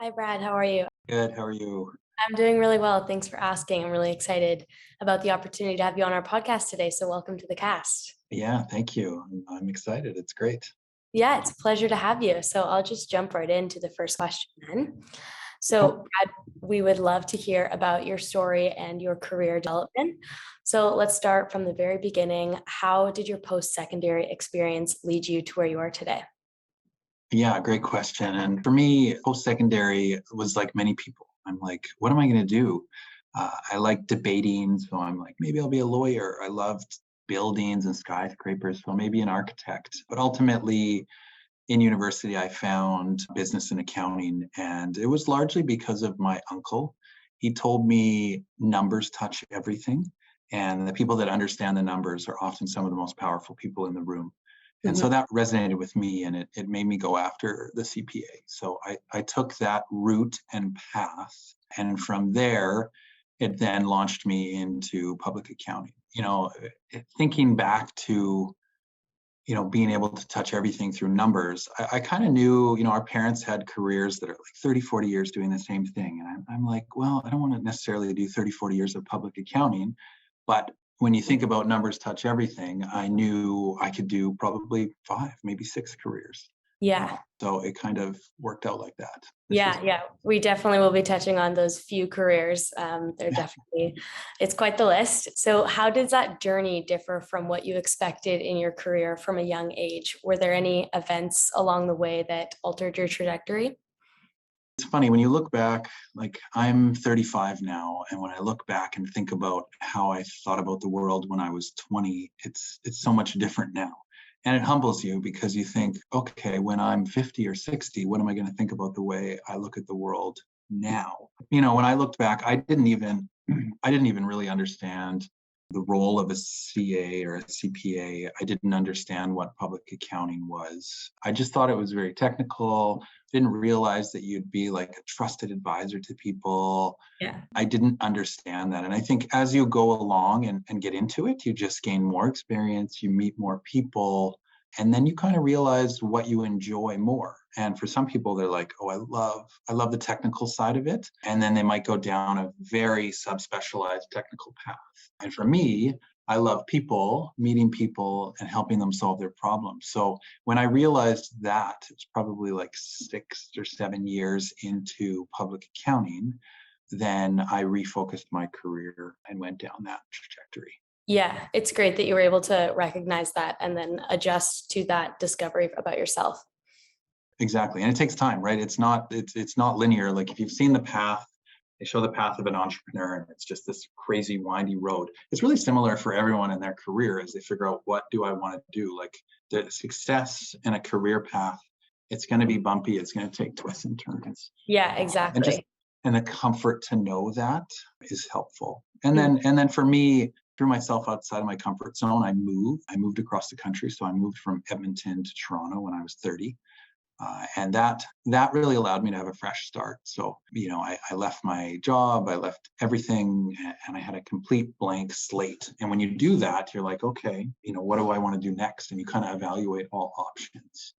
Hi, Brad. How are you? Good. How are you? I'm doing really well. Thanks for asking. I'm really excited about the opportunity to have you on our podcast today. So, welcome to the cast. Yeah, thank you. I'm excited. It's great. Yeah, it's a pleasure to have you. So, I'll just jump right into the first question then. Okay. So, Brad, we would love to hear about your story and your career development. So, let's start from the very beginning. How did your post secondary experience lead you to where you are today? Yeah, great question. And for me, post-secondary was like many people. I'm like, what am I going to do? I like debating, so I'm like, maybe I'll be a lawyer. I loved buildings and skyscrapers, so maybe an architect. But ultimately, in university, I found business and accounting, and it was largely because of my uncle. He told me numbers touch everything, and the people that understand the numbers are often some of the most powerful people in the room. And Mhm. so that resonated with me, and it made me go after the CPA. So I took that route and path, and from there, it then launched me into public accounting. Thinking back to being able to touch everything through numbers, I kind of knew, our parents had careers that are like 30, 40 years doing the same thing. And I'm like, well, I don't want to necessarily do 30, 40 years of public accounting. But when you think about numbers touch everything, I knew I could do probably five, maybe six careers. Yeah. So it kind of worked out like that. This is, Yeah, we definitely will be touching on those few careers. They're definitely, it's quite the list. So, how does that journey differ from what you expected in your career from a young age? Were there any events along the way that altered your trajectory? it's funny when you look back, like I'm 35 now, and when I look back and think about how I thought about the world when I was 20, it's so much different now. And it humbles you because you think, okay, when I'm 50 or 60, what am I going to think about the way I look at the world now? When I looked back, I didn't even really understand the role of a CA or a CPA. I didn't understand what public accounting was. I just thought it was very technical. Didn't realize that you'd be like a trusted advisor to people. Yeah. I didn't understand that. And I think as you go along and get into it, you just gain more experience, you meet more people, and then you kind of realize what you enjoy more. And for some people, they're like, oh, I love the technical side of it. And then they might go down a very subspecialized technical path. And for me, I love people, meeting people and helping them solve their problems. So when I realized that, it's probably like 6 or 7 years into public accounting, then I refocused my career and went down that trajectory. Yeah, it's great that you were able to recognize that and then adjust to that discovery about yourself. Exactly. And it takes time, right? It's not linear. Like if you've seen the path, they show the path of an entrepreneur and it's just this crazy windy road. It's really similar for everyone in their career as they figure out what do I want to do? Like the success in a career path, it's going to be bumpy, it's going to take twists and turns. Yeah, And just exactly. and the comfort to know that is helpful. And Mhm. then for me, threw myself outside of my comfort zone. I moved across the country. So I moved from Edmonton to Toronto when I was 30. And that really allowed me to have a fresh start. So, I left my job, I left everything, and I had a complete blank slate. And when you do that, you're like, okay, what do I want to do next? And you kind of evaluate all options.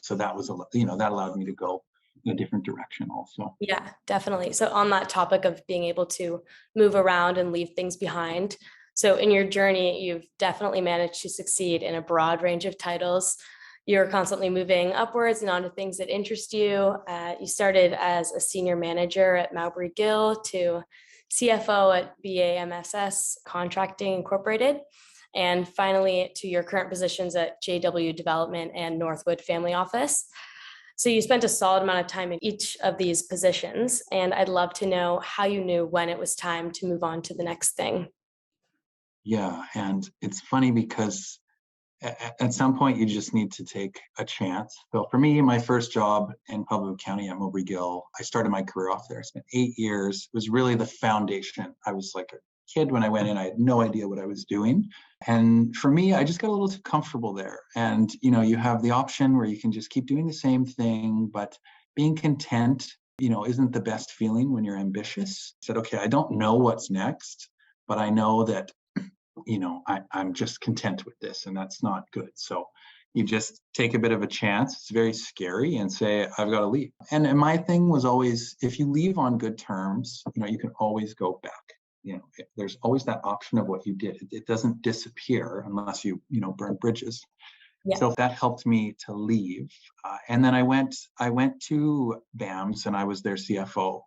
So that allowed me to go in a different direction also. Yeah, definitely. So, on that topic of being able to move around and leave things behind. So, in your journey, you've definitely managed to succeed in a broad range of titles. You're constantly moving upwards and onto things that interest you. You started as a senior manager at Mowbray Gill to CFO at BAMSS Contracting Incorporated, and finally to your current positions at JW Development and Northwood Family Office. So you spent a solid amount of time in each of these positions, and I'd love to know how you knew when it was time to move on to the next thing. Yeah. And it's funny because at some point you just need to take a chance. So for me, my first job in public accounting at Mowbray Gill, I started my career off there. I spent 8 years. It was really the foundation. I was like a kid when I went in. I had no idea what I was doing. And for me, I just got a little too comfortable there. And you have the option where you can just keep doing the same thing, but being content, isn't the best feeling when you're ambitious. I said, okay, I don't know what's next, but I know that I'm just content with this, and that's not good. So You just take a bit of a chance. It's very scary and say, I've got to leave. And my thing was always, if you leave on good terms, you can always go back. There's always that option of what you did. It doesn't disappear unless you burn bridges. Yeah. So that helped me to leave. And then I went to BAMS and I was their CFO.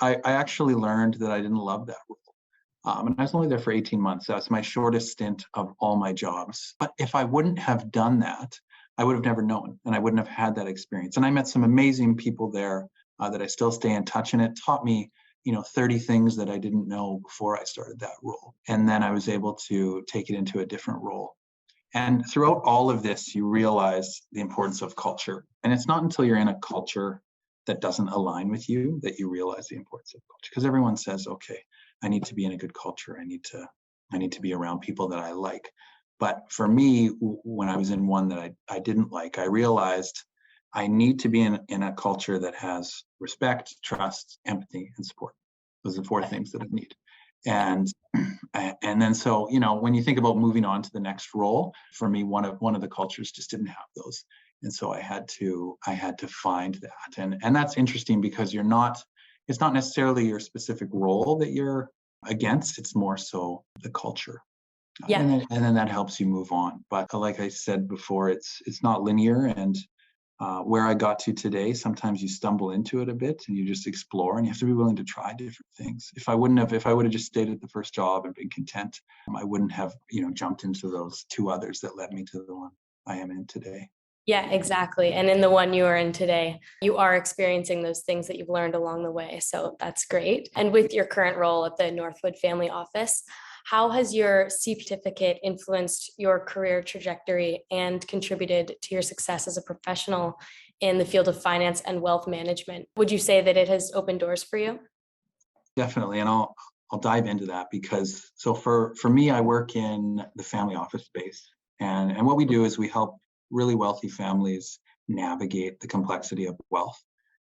I actually learned that I didn't love that role. And I was only there for 18 months. That's my shortest stint of all my jobs. But if I wouldn't have done that, I would have never known, and I wouldn't have had that experience. And I met some amazing people there that I still stay in touch, and it taught me, 30 things that I didn't know before I started that role. And then I was able to take it into a different role. And throughout all of this, you realize the importance of culture. And it's not until you're in a culture that doesn't align with you that you realize the importance of culture. Because everyone says, okay, I need to be in a good culture. I need to be around people that I like. But for me, when I was in one that I didn't like, I realized I need to be in a culture that has respect, trust, empathy, and support. Those are the four things that I need. And then so, when you think about moving on to the next role, for me, one of the cultures just didn't have those. And so I had to find that. And that's interesting because it's not necessarily your specific role that you're against, it's more so the culture. Yeah. And then that helps you move on. But like I said before, it's not linear. And where I got to today, sometimes you stumble into it a bit and you just explore, and you have to be willing to try different things. If I would have just stayed at the first job and been content, I wouldn't have, jumped into those two others that led me to the one I am in today. Yeah, exactly. And in the one you are in today, you are experiencing those things that you've learned along the way. So that's great. And with your current role at the Northwood family office, how has your CPA certificate influenced your career trajectory and contributed to your success as a professional in the field of finance and wealth management? Would you say that it has opened doors for you? Definitely. And I'll dive into that because so for me, I work in the family office space. And what we do is we help really wealthy families navigate the complexity of wealth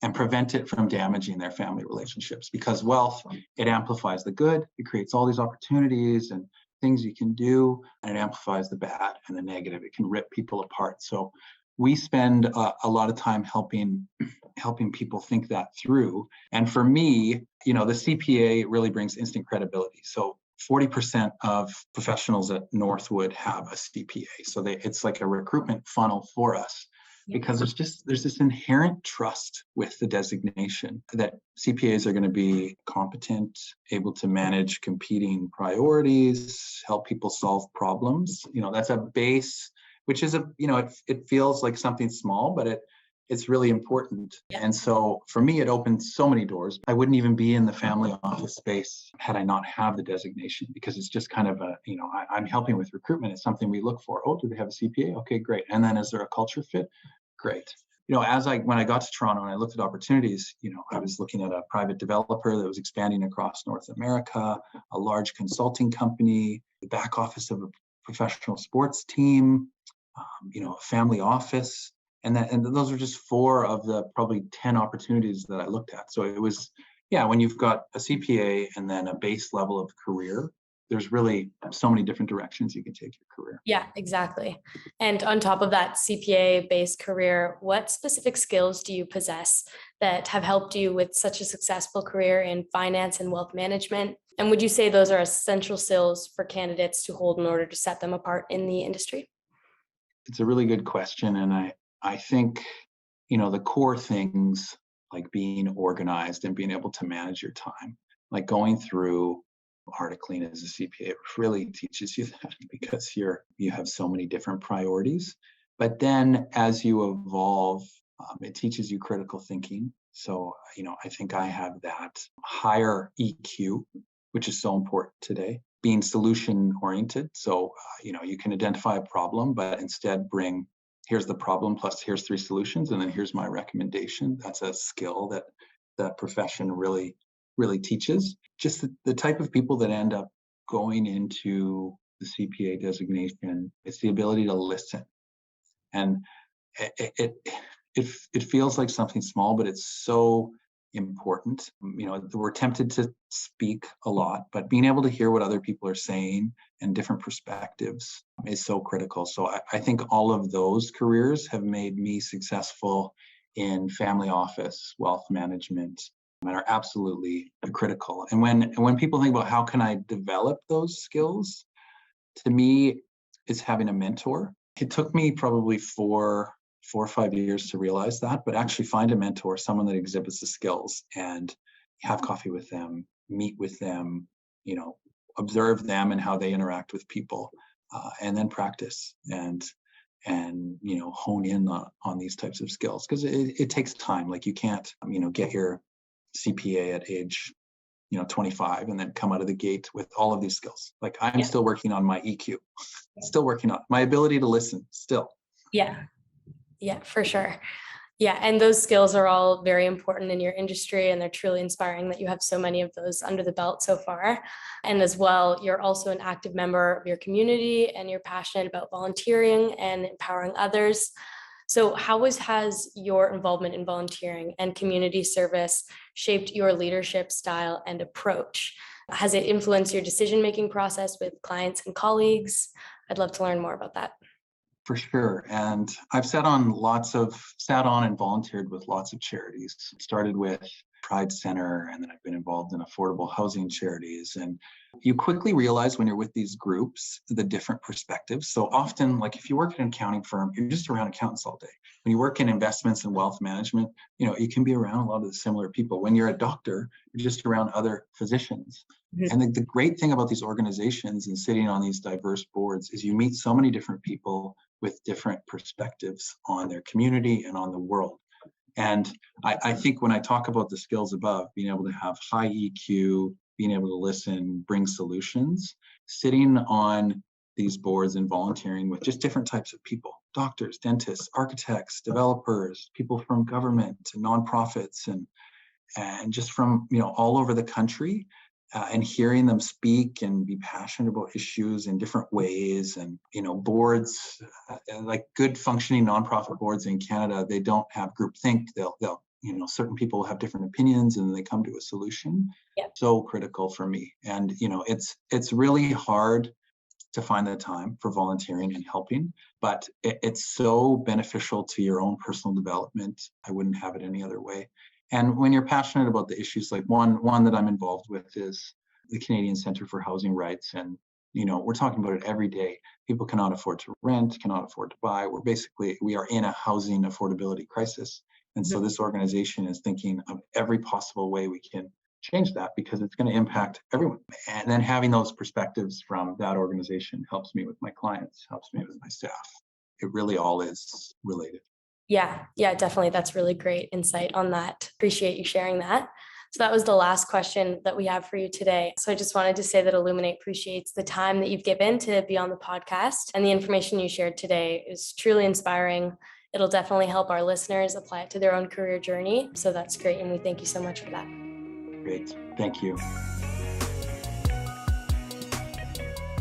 and prevent it from damaging their family relationships, because wealth, it amplifies the good, it creates all these opportunities and things you can do, and it amplifies the bad and the negative. It can rip people apart. So we spend a lot of time helping people think that through. And for me, the CPA really brings instant credibility. So 40% of professionals at Northwood have a CPA. So it's like a recruitment funnel for us, because there's this inherent trust with the designation that CPAs are going to be competent, able to manage competing priorities, help people solve problems. That's a base, which is it feels like something small, but it's really important. And so for me, it opened so many doors. I wouldn't even be in the family office space had I not have the designation, because it's just kind of I'm helping with recruitment. It's something we look for. Oh, do they have a CPA? Okay, great. And then is there a culture fit? Great. When I got to Toronto and I looked at opportunities, I was looking at a private developer that was expanding across North America, a large consulting company, the back office of a professional sports team, a family office. And those are just 4 of the probably 10 opportunities that I looked at. So it was, when you've got a CPA and then a base level of career, there's really so many different directions you can take your career. Yeah, exactly. And on top of that CPA-based career, what specific skills do you possess that have helped you with such a successful career in finance and wealth management? And would you say those are essential skills for candidates to hold in order to set them apart in the industry? It's a really good question. And I think, the core things like being organized and being able to manage your time, like going through articling as a CPA, really teaches you that, because you have so many different priorities. But then as you evolve, it teaches you critical thinking. So, I think I have that higher EQ, which is so important today. Being solution oriented. So, you can identify a problem, but instead bring, here's the problem plus here's 3 solutions, and then here's my recommendation. That's a skill that the profession really teaches. Just the type of people that end up going into the CPA designation, it's the ability to listen. And it feels like something small, but it's so important. We're tempted to speak a lot, but being able to hear what other people are saying and different perspectives is so critical. So I think all of those careers have made me successful in family office, wealth management, and are absolutely critical. And when people think about how can I develop those skills, to me, it's having a mentor. It took me probably four or 5 years to realize that, but actually find a mentor, someone that exhibits the skills, and have coffee with them, meet with them, observe them and how they interact with people, and then practice and hone in on these types of skills, because it takes time. Like you can't get your CPA at age 25 and then come out of the gate with all of these skills. Like I'm still working on my EQ, still working on my ability to listen still. Yeah, for sure. Yeah, and those skills are all very important in your industry, and they're truly inspiring that you have so many of those under the belt so far. And as well, you're also an active member of your community, and you're passionate about volunteering and empowering others. So how has your involvement in volunteering and community service shaped your leadership style and approach? Has it influenced your decision-making process with clients and colleagues? I'd love to learn more about that. For sure. And I've sat on and volunteered with lots of charities. Started with Pride Center, and then I've been involved in affordable housing charities. And you quickly realize when you're with these groups, the different perspectives. So often, like if you work in an accounting firm, you're just around accountants all day. When you work in investments and wealth management, you can be around a lot of the similar people. When you're a doctor, you're just around other physicians. Mm-hmm. And the great thing about these organizations and sitting on these diverse boards is you meet so many different people with different perspectives on their community and on the world. And I think when I talk about the skills above, being able to have high EQ, being able to listen, bring solutions, sitting on these boards and volunteering with just different types of people, doctors, dentists, architects, developers, people from government and nonprofits, and just from all over the country, and hearing them speak and be passionate about issues in different ways. And boards, like good functioning nonprofit boards in Canada, they don't have groupthink. They'll certain people have different opinions and they come to a solution. Yeah. So critical for me. And it's really hard to find the time for volunteering and helping, but it's so beneficial to your own personal development. I wouldn't have it any other way. And when you're passionate about the issues, like one that I'm involved with is the Canadian Centre for Housing Rights. And, we're talking about it every day. People cannot afford to rent, cannot afford to buy. We are in a housing affordability crisis. And so this organization is thinking of every possible way we can change that, because it's going to impact everyone. And then having those perspectives from that organization helps me with my clients, helps me with my staff. It really all is related. Yeah, definitely. That's really great insight on that. Appreciate you sharing that. So that was the last question that we have for you today. So I just wanted to say that Illuminate appreciates the time that you've given to be on the podcast, and the information you shared today is truly inspiring. It'll definitely help our listeners apply it to their own career journey. So that's great. And we thank you so much for that. Great. Thank you.